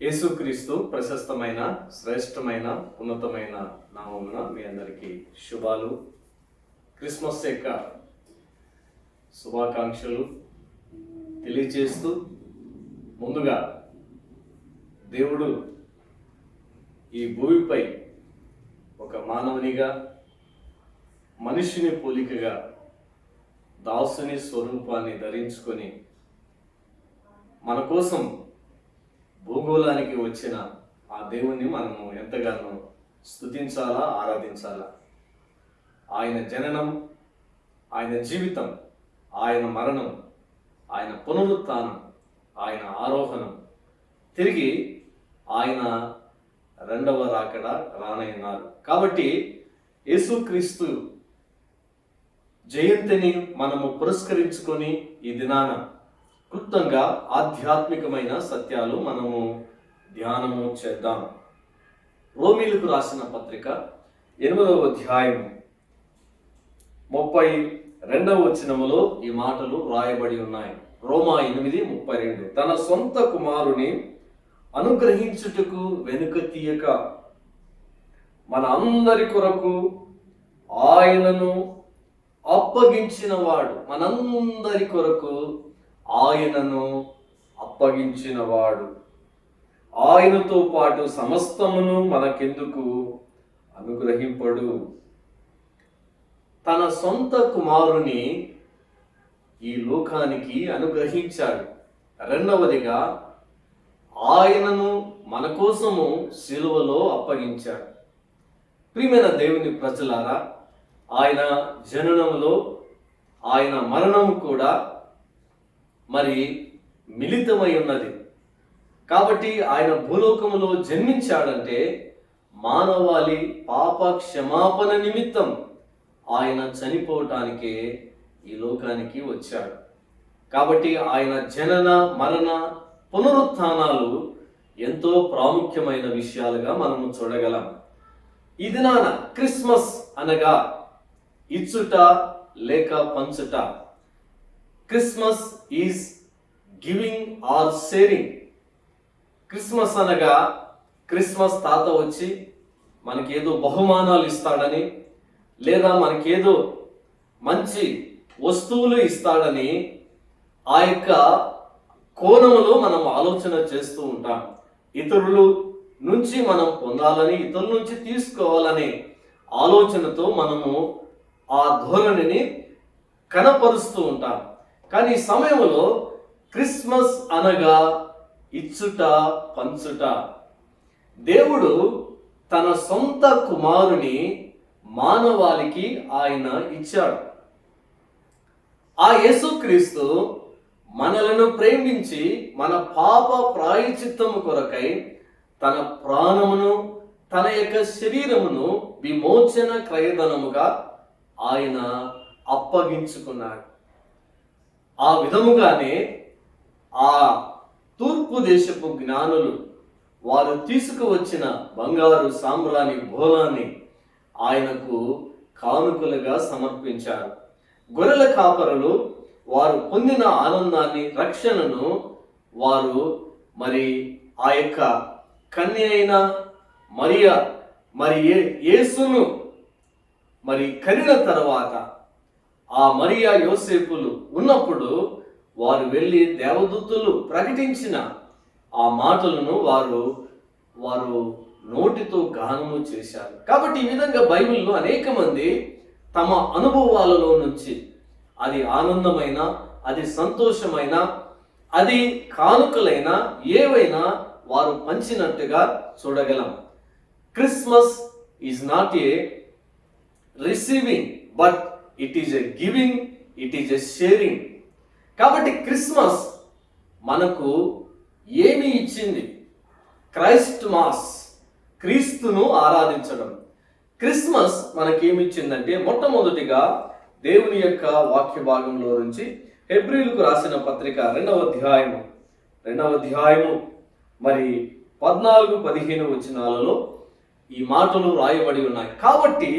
యేసుక్రీస్తు ప్రశస్తమైన శ్రేష్టమైన ఉన్నతమైన నామమున మీ అందరికీ శుభాలు. క్రిస్మస్ యొక్క శుభాకాంక్షలు తెలియజేస్తూ ముందుగా దేవుడు ఈ భూమిపై ఒక మానవునిగా మనిషిని పోలికగా దాసుని స్వరూపాన్ని ధరించుకొని మన కోసం భూగోళానికి వచ్చిన ఆ దేవుణ్ణి మనము ఎంతగానో స్తుతించాలా, ఆరాధించాలా. ఆయన జననం, ఆయన జీవితం, ఆయన మరణం, ఆయన పునరుత్థానం, ఆయన ఆరోహణం, తిరిగి ఆయన రెండవ రాకడ రానయ్యున్నారు. కాబట్టి యేసుక్రీస్తు జయంతిని మనము పురస్కరించుకొని ఈ దినాన క్లుప్తంగా ఆధ్యాత్మికమైన సత్యాలు మనము ధ్యానము చేద్దాం. రోమీలకు రాసిన పత్రిక 8వ అధ్యాయం 32వ వచనములో ఈ మాటలు రాయబడి ఉన్నాయి. రోమా 8:32 తన సొంత కుమారుని అనుగ్రహించుటకు వెనుక తీయక మన అందరి కొరకు ఆయనను అప్పగించినవాడు, మనందరి కొరకు ఆయనను అప్పగించినవాడు, ఆయనతో పాటు సమస్తమును మనకెందుకు అనుగ్రహింపడు. తన సొంత కుమారుని ఈ లోకానికి అనుగ్రహించాడు. రెండవదిగా ఆయనను మన కోసము సిలువలో అప్పగించాడు. ప్రియమైన దేవుని ప్రజలారా, ఆయన జననములో ఆయన మరణము కూడా మరి మిళితమై ఉన్నది. కాబట్టి ఆయన భూలోకములో జన్మించాడంటే మానవాళి పాప క్షమాపణ నిమిత్తం ఆయన చనిపోవటానికే ఈ లోకానికి వచ్చాడు. కాబట్టి ఆయన జనన, మరణ, పునరుత్థానాలు ఎంతో ప్రాముఖ్యమైన విషయాలుగా మనము చూడగలం. ఈ దినాన క్రిస్మస్ అనగా ఇచ్చుట లేక పంచుట. Christmas is giving or sharing. Christmas అనగా క్రిస్మస్ తాత వచ్చి మనకేదో బహుమానాలు ఇస్తాడని, లేదా మనకేదో మంచి వస్తువులు ఇస్తాడని ఆ యొక్క కోణములో మనం ఆలోచన చేస్తూ ఉంటాం. ఇతరులు నుంచి మనం పొందాలని, ఇతరుల నుంచి తీసుకోవాలనే ఆలోచనతో మనము ఆ ధోరణిని కనపరుస్తూ ఉంటాం. కానీ ఈ సమయంలో క్రిస్మస్ అనగా ఇచ్చుట, పంచుట. దేవుడు తన సొంత కుమారుని మానవాళికి ఆయన ఇచ్చాడు. ఆ యేసుక్రీస్తు మనలను ప్రేమించి మన పాప ప్రాయశ్చిత్తము కొరకై తన ప్రాణమును, తన యొక్క శరీరమును విమోచన క్రయధనముగా ఆయన అప్పగించుకున్నాడు. ఆ విధముగానే ఆ తూర్పు దేశపు జ్ఞానులు వారు తీసుకువచ్చిన బంగారు సాంబ్రాణి బోలాన్ని ఆయనకు కానుకలుగా సమర్పించారు. గొర్రెల కాపరులు వారు పొందిన ఆనందాన్ని, రక్షణను వారు మరి ఆ యొక్క కన్య అయిన మరియా యేసును మరి కనిన తర్వాత ఆ మరియా యోసేపులు ఉన్నప్పుడు వారు వెళ్ళి దేవదూతలు ప్రకటించిన ఆ మాటలను వారు నోటితో గానము చేశారు. కాబట్టి ఈ విధంగా బైబిల్లో అనేక మంది తమ అనుభవాలలో నుంచి, అది ఆనందమైన, అది సంతోషమైన, అది కానుకలైన, ఏవైనా వారు పంచినట్టుగా చూడగలం. Christmas is not a receiving, but it is a giving, it is a sharing. కాబట్టి క్రిస్మస్ మనకు ఏమి ఇచ్చింది? క్రైస్ట్ మాస్, క్రీస్తును ఆరాధించడం. క్రిస్మస్ మనకేమిచ్చిందంటే, మొట్టమొదటిగా దేవుని యొక్క వాక్య భాగంలో నుంచి హెబ్రీయులకు రాసిన పత్రిక 2వ అధ్యాయము మరి 14-15 వచనాలలో ఈ మాటలు రాయబడి ఉన్నాయి. కాబట్టి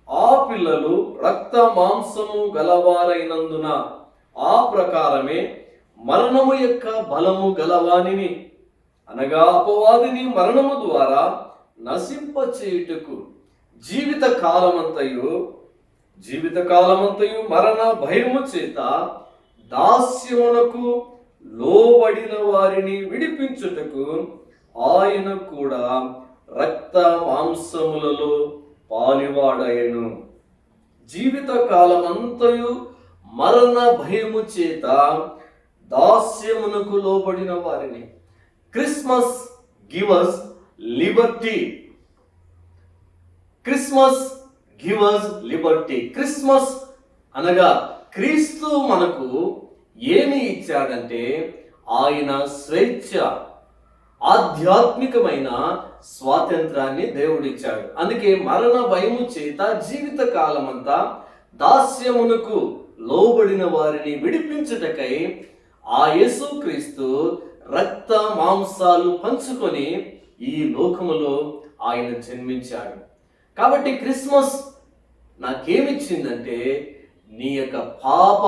ఆ పిల్లలు రక్త మాంసము గలవారైనందున ఆ ప్రకారమే మరణము యొక్క బలము గలవానిని అనగా అపవాదిని మరణము ద్వారా నశింపచేయుటకు జీవిత కాలమంతయు మరణ భయము చేత దాస్యమునకు లోబడిన వారిని విడిపించుటకు ఆయన కూడా రక్త మాంసములలో పాలివాడయను. జీవిత కాలమంతయు మరణ భయము చేత దాస్యమునకు లోబడిన వారిని. Christmas givers Liberty. Christmas givers Liberty. Christmas అనగా క్రీస్తు మనకు ఏమి ఇచ్చాడంటే ఆయన స్వేచ్ఛ, ఆధ్యాత్మికమైన స్వాతంత్రాన్ని దేవుడిచ్చాడు. అందుకే మరణ భయము చేత జీవిత కాలమంతా దాస్యమునకు లోబడిన వారిని విడిపించుటకై ఆ యేసుక్రీస్తు రక్త మాంసాలు పంచుకొని ఈ లోకములో ఆయన జన్మించాడు. కాబట్టి క్రిస్మస్ నాకేమిచ్చిందంటే నీ యొక్క పాప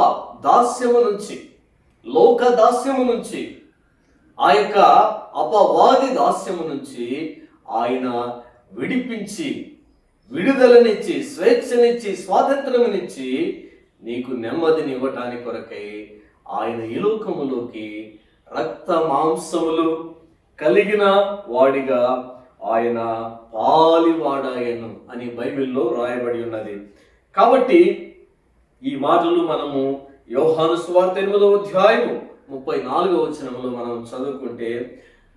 దాస్యము నుంచి, లోక దాస్యము నుంచి, ఆ యొక్క అపవాది దాస్యము నుంచి ఆయన విడిపించి, విడుదలనిచ్చి, స్వేచ్ఛనిచ్చి, స్వాతంత్రమునిచ్చి నీకు నెమ్మదిని ఇవ్వటానికి కొరకై ఆయన ఈ లోకములోకి రక్త మాంసములు కలిగిన వాడిగా ఆయన పాలివాడాయను అని బైబిల్లో రాయబడి ఉన్నది. కాబట్టి ఈ మాటలు మనము యోహాను సువార్త 8వ అధ్యాయము 34వ వచనంలో మనం చదువుకుంటే,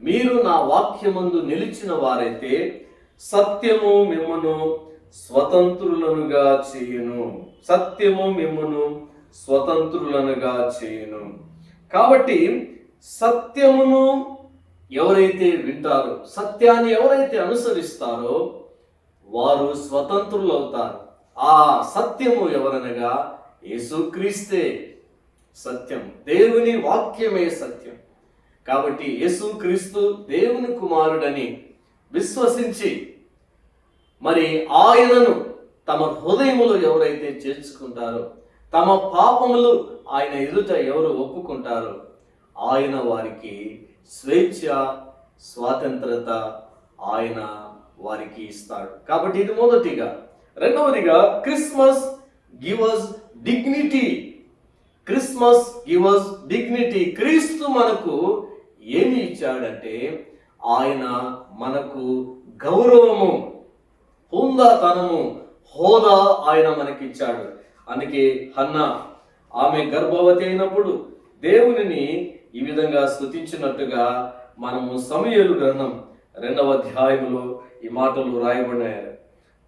మీరు నా వాక్యమందు నిలిచిన వారైతే సత్యము మిమ్మును స్వతంత్రులనుగా చేయును. సత్యము మిమ్మును స్వతంత్రులనుగా చేయును. కాబట్టి సత్యమును ఎవరైతే వింటారో, సత్యాన్ని ఎవరైతే అనుసరిస్తారో వారు స్వతంత్రులు అవుతారు. ఆ సత్యము ఎవరనగా యేసుక్రీస్తే సత్యం. దేవుని వాక్యమే సత్యం. కాబట్టి యేసుక్రీస్తు దేవుని కుమారుడని విశ్వసించి మరి ఆయనను తమ హృదయములో ఎవరైతే చేర్చుకుంటారో, తమ పాపములు ఆయన ఎదుట ఎవరు ఒప్పుకుంటారో ఆయన వారికి స్వేచ్ఛ, స్వాతంత్రత ఆయన వారికి ఇస్తాడు. కాబట్టి ఇది మొదటిగా. రెండవదిగా Christmas givers dignity. Christmas givers dignity. క్రీస్తు మనకు ఏమి ఇచ్చాడంటే ఆయన మనకు గౌరవము, హుందాతనము, హోదా ఆయన మనకిచ్చాడు. అందుకే హన్నా ఆమె గర్భవతి అయినప్పుడు దేవునిని ఈ విధంగా స్తుతించినట్టుగా మనము సమూయేలు గ్రంథం 2వ అధ్యాయములో ఈ మాటలు రాయబడినాయి.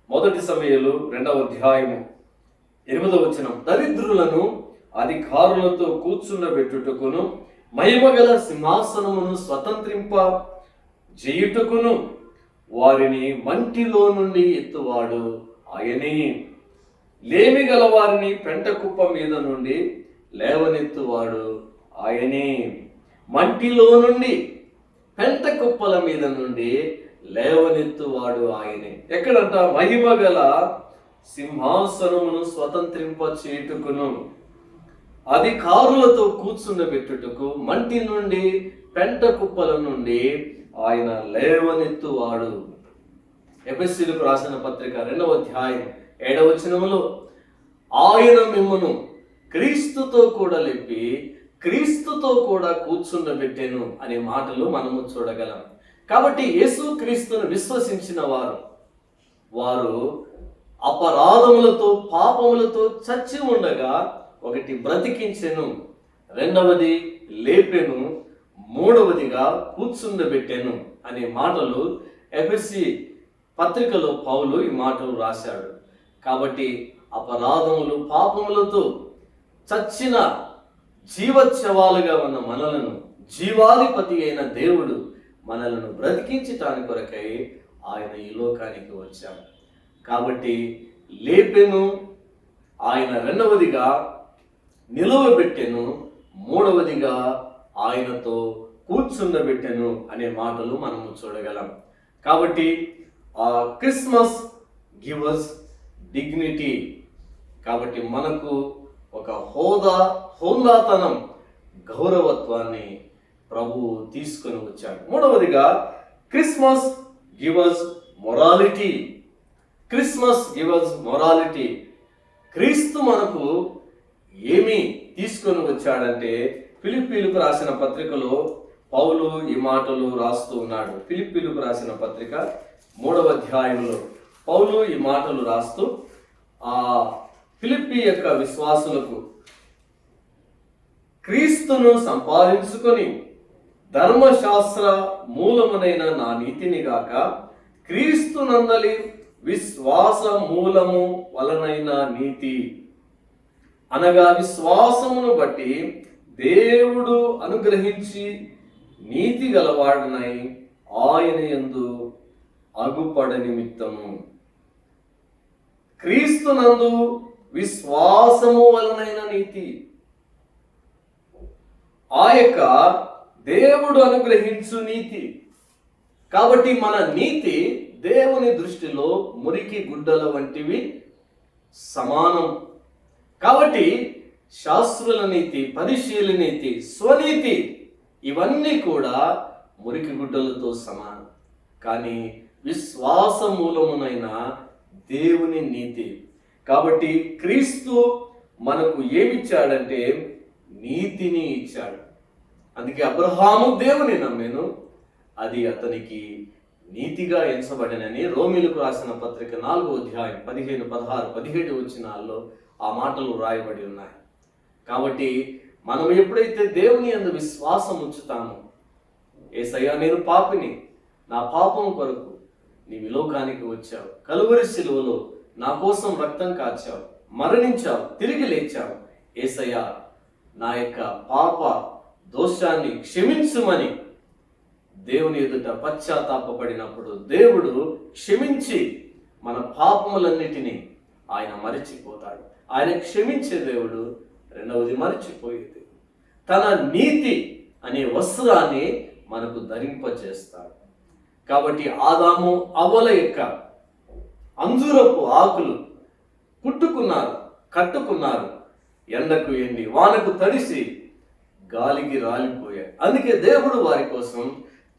1 సమూయేలు 2వ అధ్యాయము 8వ వచనం, దరిద్రులను అధికారులతో కూర్చుండబెట్టుటకును మహిమగల సింహాసనమును స్వతంత్రింప చేయుటకును వారిని మంటిలో నుండి ఎత్తువాడు ఆయనే. లేమి గల వారిని పెంట కుప్ప మీద నుండి లేవనెత్తువాడు ఆయనే. మంటిలో నుండి పెంట కుప్పల మీద నుండి లేవనెత్తువాడు ఆయనే. ఎక్కడంట? మహిమ గల సింహాసనమును స్వతంత్రింప చేయుటకును అధికారులతో కూర్చుండబెట్టుటకు మంటి నుండి పెంట కుప్పల నుండి ఆయన లేవనెత్తువాడు. ఎఫెసీయులకు రాసిన పత్రిక 2వ అధ్యాయం 7వ వచనములో ఆయన మిమ్మును క్రీస్తుతో కూడా లేపి క్రీస్తుతో కూడా కూర్చుండబెట్టెను అనే మాటలు మనము చూడగలం. కాబట్టి యేసు క్రీస్తును విశ్వసించిన వారు అపరాధములతో, పాపములతో చచ్చి ఉండగా ఒకటి బ్రతికించెను, రెండవది లేపెను, మూడవదిగా కూర్చుండబెట్టెను అనే మాటలు ఎఫెసీ పత్రికలో పౌలు ఈ మాటలు రాశాడు. కాబట్టి అపరాధములు, పాపములతో చచ్చిన జీవోత్సవాలుగా ఉన్న మనలను జీవాధిపతి అయిన దేవుడు మనలను బ్రతికించటానికి కొరకై ఆయన ఈ లోకానికి వచ్చాడు. కాబట్టి లేపెను ఆయన, రెండవదిగా నిలువబెట్టెను, మూడవదిగా ఆయనతో కూర్చుండబెట్టెను అనే మాటలు మనము చూడగలం. కాబట్టి ఆ క్రిస్మస్ గివర్స్ డిగ్నిటీ. కాబట్టి మనకు ఒక హోదాతనం, గౌరవత్వాన్ని ప్రభువు తీసుకొని వచ్చాడు. మూడవదిగా Christmas gives morality. Christmas gives morality. క్రీస్తు మనకు ఏమి తీసుకొని వచ్చాడంటే, ఫిలిప్పీలకు రాసిన పత్రికలో పౌలు ఈ మాటలు రాస్తూ ఉన్నాడు. ఫిలిప్పీలకు రాసిన పత్రిక 3వ అధ్యాయంలో పౌలు ఈ మాటలు రాస్తూ ఆ ఫిలిప్పీ యొక్క విశ్వాసులకు, క్రీస్తును సంపాదించుకొని ధర్మశాస్త్ర మూలమునైన నా నీతిని గాక క్రీస్తునందలి విశ్వాస మూలము వలనైన నీతి, అనగా విశ్వాసమును బట్టి దేవుడు అనుగ్రహించి నీతి గలవాడనై ఆయన యందు అగుపడ నిమిత్తము. క్రీస్తునందు విశ్వాసము వలనైన నీతి, ఆ యొక్క దేవుడు అనుగ్రహించు నీతి. కాబట్టి మన నీతి దేవుని దృష్టిలో మురికి గుడ్డల వంటివి సమానం. కాబట్టి శాస్త్రుల నీతి, పరిశీల నీతి, స్వనీతి ఇవన్నీ కూడా మురికి గుడ్డలతో సమానం. కానీ విశ్వాస మూలమునైన దేవుని నీతి. కాబట్టి క్రీస్తు మనకు ఏమిచ్చాడంటే నీతిని ఇచ్చాడు. అందుకే అబ్రహాము దేవుని నమ్మెను, అది అతనికి నీతిగా ఎంచబడినని రోమీలకు రాసిన పత్రిక 4వ అధ్యాయం 15, 16, 17 వచనాల్లో ఆ మాటలు రాయబడి ఉన్నాయి. కాబట్టి మనం ఎప్పుడైతే దేవుని యందు విశ్వాసం ఉంచుతామో, యేసయ్యా నేను పాపిని, నా పాపం కొరకు నీవు లోకానికి వచ్చావు, కలువరి శిలువలో నా కోసం రక్తం కాచావు, మరణించావు, తిరిగి లేచావు, యేసయ్యా నా యొక్క పాప దోషాన్ని క్షమించుమని దేవుని ఎదుట పశ్చాత్తాపపడినప్పుడు దేవుడు క్షమించి మన పాపములన్నిటినీ ఆయన మరిచిపోతాడు. ఆయన క్షమించే దేవుడు. రెండవది మరిచిపోయేది, తన నీతి అనే వస్త్రాన్ని మనకు ధరింపజేస్తాడు. కాబట్టి ఆదాము అవ్వల యొక్క అంజూరపు ఆకులు పుట్టుకున్నారు, కట్టుకున్నారు, ఎండకు ఎండి వానకు తడిసి గాలికి రాలిపోయాయి. అందుకే దేవుడు వారి కోసం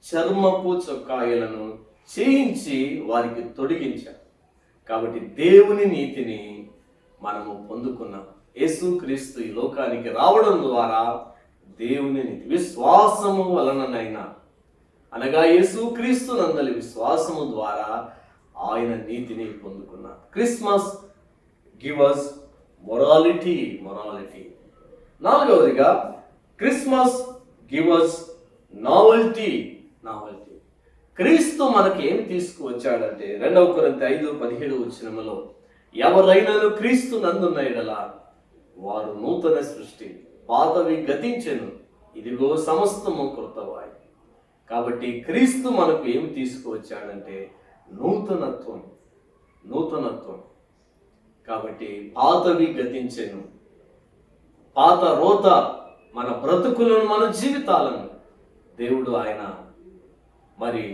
చర్మపు చొక్కాయలను చేయించి వారికి తొడిగించాడు. కాబట్టి దేవుని నీతిని మనము పొందుకున్నాం. యేసుక్రీస్తు ఈ లోకానికి రావడం ద్వారా దేవుని నీతి విశ్వాసము వలననైనా, అనగా యేసుక్రీస్తు నందలి విశ్వాసము ద్వారా ఆయన నీతిని పొందుకున్నాం. Christmas gives morality. నాలుగవదిగా క్రిస్మస్ గివ్స్ నావెల్టీ. క్రీస్తు మనకి ఏమి తీసుకువచ్చాడంటే 2 కొరింథీ 5:17 వచనములో, ఎవరైనాను క్రీస్తు నందున్న యెడల వారు నూతన సృష్టి, పాతవి గతించెను, ఇదిగో సమస్తము కృతవాయి. కాబట్టి క్రీస్తు మనకు ఏమి తీసుకువచ్చాడంటే నూతనత్వం. కాబట్టి పాతవి గతించెను, పాత రోత మన బ్రతుకులను, మన జీవితాలను దేవుడు ఆయన మరి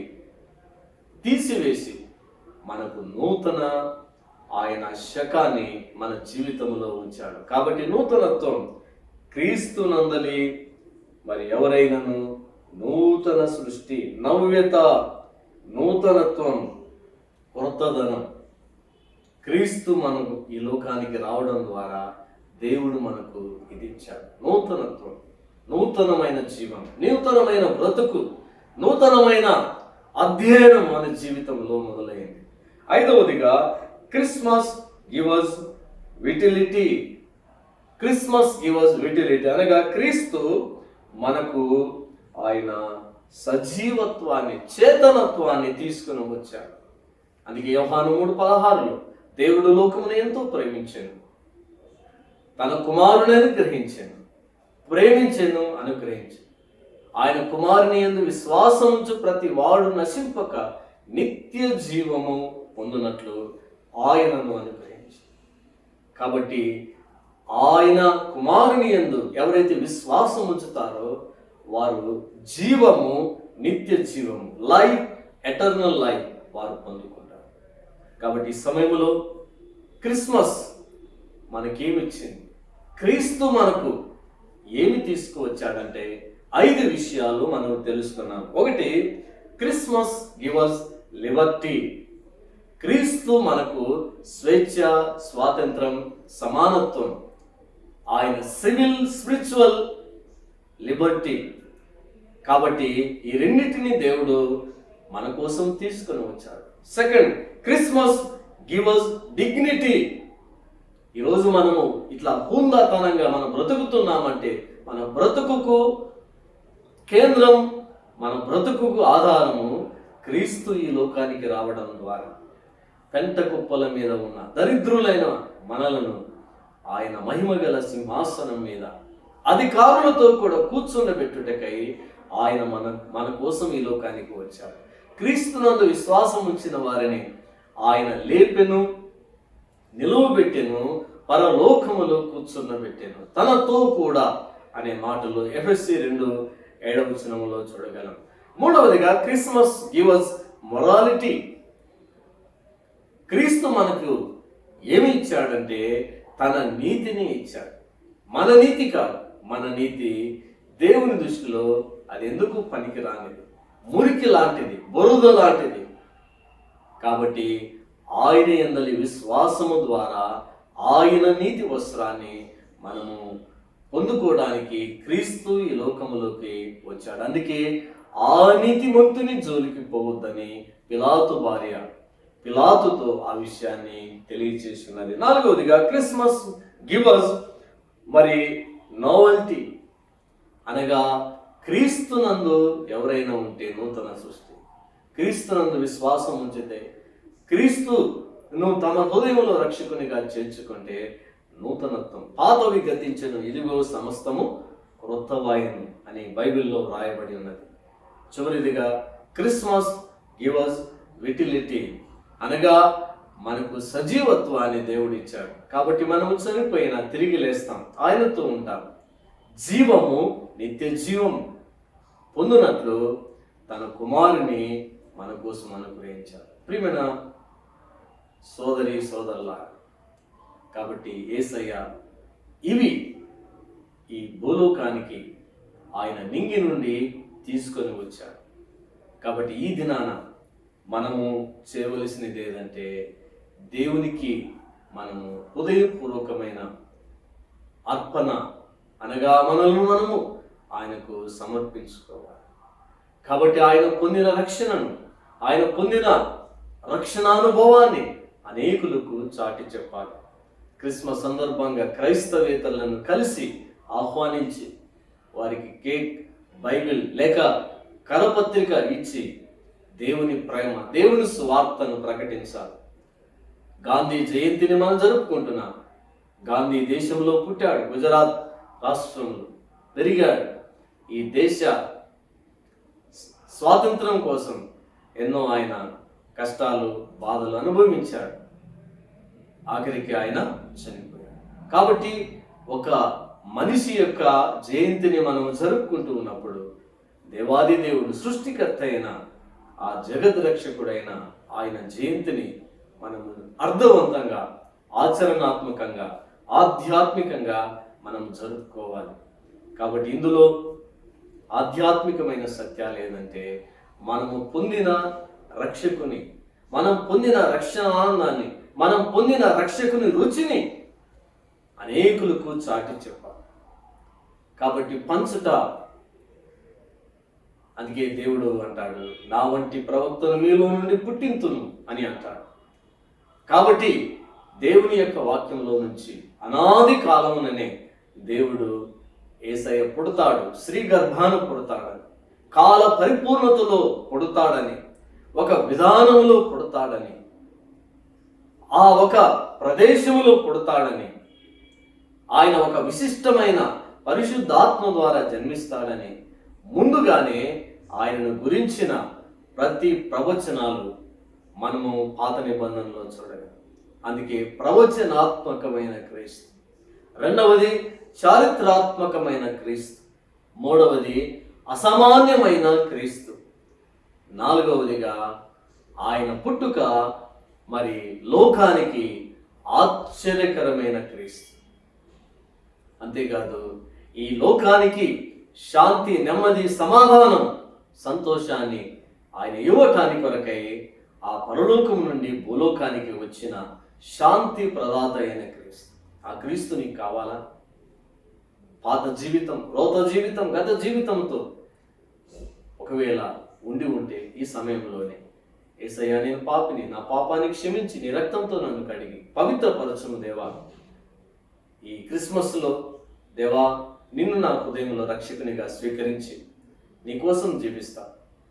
తీసివేసి మనకు నూతన ఆయన శకాన్ని మన జీవితంలో ఉంచాడు. కాబట్టి నూతనత్వం క్రీస్తు నందలి మరి ఎవరైనాను నూతన సృష్టి, నవ్యత, నూతనత్వం, కొత్తదనం. క్రీస్తు మనకు ఈ లోకానికి రావడం ద్వారా దేవుడు మనకు ఇది ఇచ్చాడు. నూతనత్వం, నూతనమైన జీవం, నూతనమైన బ్రతుకు, నూతనమైన అధ్యయనం మన జీవితంలో మొదలైంది. ఐదవదిగా క్రిస్మస్ గివ్స్ విటిలిటీ. అనగా క్రీస్తు మనకు ఆయన సజీవత్వాన్ని, చేతనత్వాన్ని తీసుకుని వచ్చాడు. అందుకే యోహాను 3:16లో దేవుడు లోకమును ఎంతో ప్రేమించెను, తన కుమారుని అనుగ్రహించెను, అనుగ్రహించెను. ఆయన కుమారుని యందు విశ్వాసముంచు ప్రతి వాడు నశింపక నిత్య జీవము పొందునట్లు ఆయనను అనుగ్రహించారు. కాబట్టి ఆయన కుమారుని యందు ఎవరైతే విశ్వాసం ఉంచుతారో వారు జీవము, నిత్య జీవము, లైఫ్, ఎటర్నల్ లైఫ్ వారు పొందుకుంటారు. కాబట్టి ఈ సమయంలో క్రిస్మస్ మనకేమిచ్చింది? క్రీస్తు మనకు ఏమి తీసుకువచ్చాడంటే 5 విషయాలు మనం తెలుసుకున్నాం. ఒకటి, క్రిస్మస్ గివర్స్ లిబర్టీ. క్రీస్తు మనకు స్వేచ్ఛ, స్వాతంత్రం, సమానత్వం, ఆయన సివిల్ స్పిరిచువల్ లిబర్టీ. కాబట్టి ఈ రెండింటిని దేవుడు మన కోసం తీసుకొని వచ్చాడు. Second, Christmas givers dignity. ఈరోజు మనము ఇట్లా హుందాతనంగా మనం బ్రతుకుతున్నామంటే మన బ్రతుకుకు కేంద్రం, మన బ్రతుకుకు ఆధారము క్రీస్తు ఈ లోకానికి రావడం ద్వారా పెంట కుప్పల మీద ఉన్న దరిద్రులైన మనలను ఆయన మహిమగల సింహాసనం మీద అధికారులతో కూడా కూర్చుండబెట్టుటకై ఆయన మన కోసం ఈ లోకానికి వచ్చాడు. క్రీస్తునందు విశ్వాసం ఉంచిన వారిని ఆయన లేపెను, నిలువబెట్టెను, పరలోకములో కూర్చుండబెట్టెను తనతో కూడా అనే మాటలు ఎఫెసీ 2:7 చూడగలం. మూడవదిగా, క్రిస్మస్ గివర్స్ మొరాలిటీ. క్రీస్తు మనకు ఏమి ఇచ్చాడంటే తన నీతిని ఇచ్చాడు. మన నీతి కాదు, మన నీతి దేవుని దృష్టిలో అది ఎందుకు పనికిరానిది, మురికి లాంటిది, బురద లాంటిది. కాబట్టి ఆయన యందలి విశ్వాసము ద్వారా ఆయన నీతి వస్త్రాన్ని మనము పొందుకోవడానికి క్రీస్తు ఈ లోకములోకి వచ్చాడు. అందుకే ఆ నీతిమంతుని జోలికి పోవద్దని పిలాతు భార్య పిలాతుతో ఆ విషయాన్ని తెలియజేస్తున్నది. నాలుగవదిగా, క్రిస్మస్ గివర్స్ నోవెల్టీ. అనగా క్రీస్తునందు ఎవరైనా ఉంటే నూతన సృష్టి. క్రీస్తునందు విశ్వాసం ఉంచితే, క్రీస్తును తమ హృదయంలో రక్షకునిగా చేర్చుకుంటే నూతనత్వం. పాతవి గతించెను, ఇదిగో సమస్తము క్రొత్తవాయెను అని బైబిల్లో వ్రాయబడి ఉన్నది. చివరిదిగా, క్రిస్మస్ గివర్స్ విటిలిటీ. అనగా మనకు సజీవత్వాన్ని దేవుడు ఇచ్చాడు. కాబట్టి మనము చనిపోయినా తిరిగి లేస్తాం, ఆయనతో ఉంటాం. జీవము, నిత్య జీవం పొందినట్లు తన కుమారుని మన కోసం అనుగ్రహించాడు. ప్రియమైన సోదరి సోదరులా, కాబట్టి యేసయ్య ఇవి ఈ భూలోకానికి ఆయన నింగి నుండి తీసుకొని వచ్చాడు. కాబట్టి ఈ దినాన మనము చేయవలసినది ఏదంటే దేవునికి మనము హృదయపూర్వకమైన అర్పణ, అనగా మనల్ని మనము ఆయనకు సమర్పించుకోవాలి. కాబట్టి ఆయన పొందిన రక్షణను, ఆయన పొందిన రక్షణానుభవాన్ని అనేకులకు చాటి చెప్పాలి. క్రిస్మస్ సందర్భంగా క్రైస్తవేతరులను కలిసి ఆహ్వానించి వారికి కేక్, బైబిల్ లేక కరపత్రిక ఇచ్చి దేవుని ప్రేమ, దేవుని సువార్తను ప్రకటించాలి. గాంధీ జయంతిని మనం జరుపుకుంటున్నాం. గాంధీ దేశంలో పుట్టాడు, గుజరాత్ రాష్ట్రంలో పెరిగాడు. ఈ దేశ స్వాతంత్రం కోసం ఎన్నో ఆయన కష్టాలు, బాధలు అనుభవించాడు. ఆఖరికి ఆయన చనిపోయాడు. కాబట్టి ఒక మనిషి యొక్క జయంతిని మనం జరుపుకుంటూ ఉన్నప్పుడు దేవాది దేవుడు, సృష్టికర్త అయిన ఆ జగత్ రక్షకుడైన ఆయన జయంతిని మనము అర్థవంతంగా, ఆచరణాత్మకంగా, ఆధ్యాత్మికంగా మనం జరుపుకోవాలి. కాబట్టి ఇందులో ఆధ్యాత్మికమైన సత్యాలు ఏంటంటే మనము పొందిన రక్షకుని, మనం పొందిన రక్షణానందాన్ని, మనం పొందిన రక్షకుని రుచిని అనేకులకు చాటి చెప్పాలి. కాబట్టి పంచుట, అందుకే దేవుడు అంటాడు, నా వంటి ప్రవక్తను మీలో నుండి పుట్టింతును అని అంటాడు. కాబట్టి దేవుని యొక్క వాక్యంలో నుంచి అనాది కాలముననే దేవుడు యేసయ్య పుడతాడు, స్త్రీ గర్భాన పుడతాడని, కాల పరిపూర్ణతలో పుడతాడని, ఒక విధానంలో పుడతాడని, ఆ ఒక ప్రదేశంలో పుడతాడని, ఆయన ఒక విశిష్టమైన పరిశుద్ధాత్మ ద్వారా జన్మిస్తాడని ముందుగానే ఆయనను గురించిన ప్రతి ప్రవచనాలు మనము పాత నిబంధనలో చూడగలం. అందుకే ప్రవచనాత్మకమైన క్రీస్తు. రెండవది చారిత్రాత్మకమైన క్రీస్తు. మూడవది అసామాన్యమైన క్రీస్తు. నాలుగవదిగా ఆయన పుట్టుక లోకానికి ఆశ్చర్యకరమైన క్రీస్తు. అంతేకాదు, ఈ లోకానికి శాంతి, నెమ్మది, సమాధానం, సంతోషాన్ని ఆయన ఇవ్వటానికి కొరకై ఆ పరలోకం నుండి భూలోకానికి వచ్చిన శాంతి ప్రదాత అయిన క్రీస్తు. ఆ క్రీస్తు నీకు కావాలా? పాత జీవితం, రోత జీవితం, గత జీవితంతో ఒకవేళ ఉండి ఉంటే ఈ సమయంలోనే యేసయ్యా, నేను పాపిని, నా పాపాన్ని క్షమించి నీ రక్తంతో నన్ను కడిగి పవిత్రపరచును దేవా. ఈ క్రిస్మస్లో దేవా, నిన్ను నా హృదయంలో రక్షకునిగా స్వీకరించి నీ కోసం జీవిస్తా,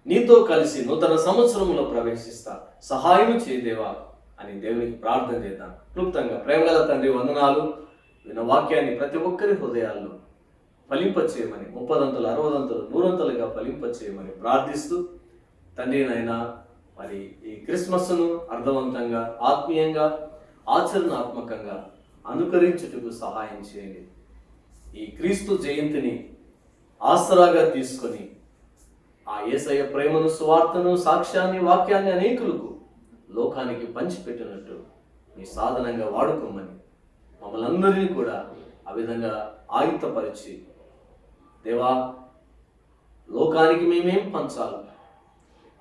నీతో కలిసి నూతన సంవత్సరంలో ప్రవేశిస్తా, సహాయం చేయదేవా అని దేవునికి ప్రార్థన చేద్దాం. క్లుప్తంగా ప్రేమగల తండ్రి, వందనాలు. విన్న వాక్యాన్ని ప్రతి ఒక్కరి హృదయాల్లో ఫలింపచేయమని, 30 60 100 ఫలింపచేయమని ప్రార్థిస్తూ తండ్రి నాయన, మరి ఈ క్రిస్మస్ను అర్థవంతంగా, ఆత్మీయంగా, ఆచరణాత్మకంగా అనుకరించుటకు సహాయం చేయండి. ఈ క్రీస్తు జయంతిని ఆసరాగా తీసుకొని ఆ యేసయ్య ప్రేమను, సువార్తను, సాక్ష్యాన్ని, వాక్యాన్ని అనేకులకు లోకానికి పంచిపెట్టినట్టు మీ సాధనంగా వాడుకోమని మమ్మల్ని అందరినీ కూడా ఆ విధంగా ఆయుత్తపరిచి దేవా, లోకానికి మేమేం పంచాలి,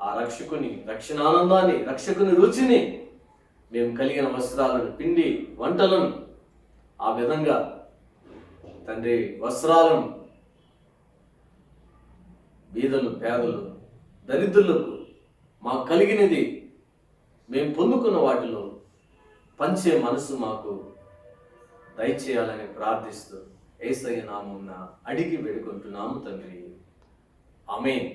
ఆ రక్షకుని రక్షణానందాన్ని, రక్షకుని రుచిని, మేము కలిగిన వస్త్రాలను, పిండి వంటలను, ఆ విధంగా తండ్రి వస్త్రాలను బీదలు, పేదలు, దరిద్రులకు మాకు కలిగినది మేము పొందుకున్న వాటిలో పంచే మనసు మాకు దయచేయాలని ప్రార్థిస్తూ యేసయ్య నామమున అడిగి వేడుకుంటున్నాము తండ్రి. ఆమేన్.